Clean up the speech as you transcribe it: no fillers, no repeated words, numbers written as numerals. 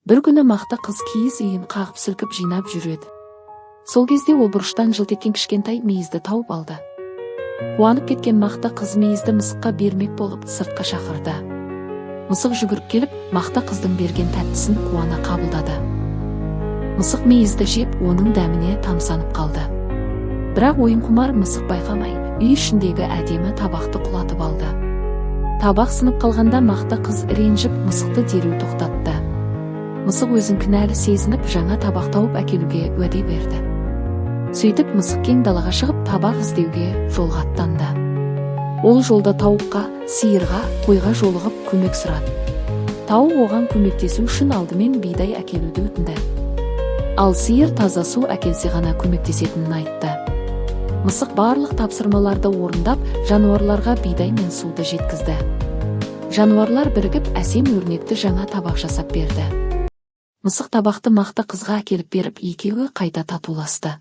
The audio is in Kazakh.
Бір күні мақта қыз киіз үйін қағып сілкіп жинап жүреді. Сол кезде ол бұрыштан жылт еткен кішкентай мейізді тауып алды. Қуанып кеткен мақта қыз мейізді мысыққа бермек болып сыртқа шақырды. Мысық жүгіріп келіп, мақта қыздың берген тәттісін қуана қабылдады. Мысық мейізді жеп, оның дәміне тамсанып қалды. Бірақ ойын құмар мысық байқамай, үй ішіндегі әдемі табақты құлатып алды. Табақ сынып қалғанда мақта қыз ренжіп мысықты дереу тоқтатты. Мысық өзін кінәлі сезініп, жаңа табақ тауып әкелуге уәде берді. Сөйтіп мысық кең далаға шығып табақ іздеуге жолға аттанды. Ол жолда тауыққа, сиырға, қойға жолығып көмек сұрады. Тауық оған көмектесу үшін алдымен бидай әкелуді өтінді. Ал сиыр таза су әкелсе ғана көмектесетінін айтты. Мысық барлық тапсырмаларды орындап, жануарларға бидай мен суды жеткізді. Жануарлар бірігіп әсем өрнекті жаңа табақ жасап берді. Мысық табақты мақта қызға әкеліп беріп, екеуі қайта татуласты.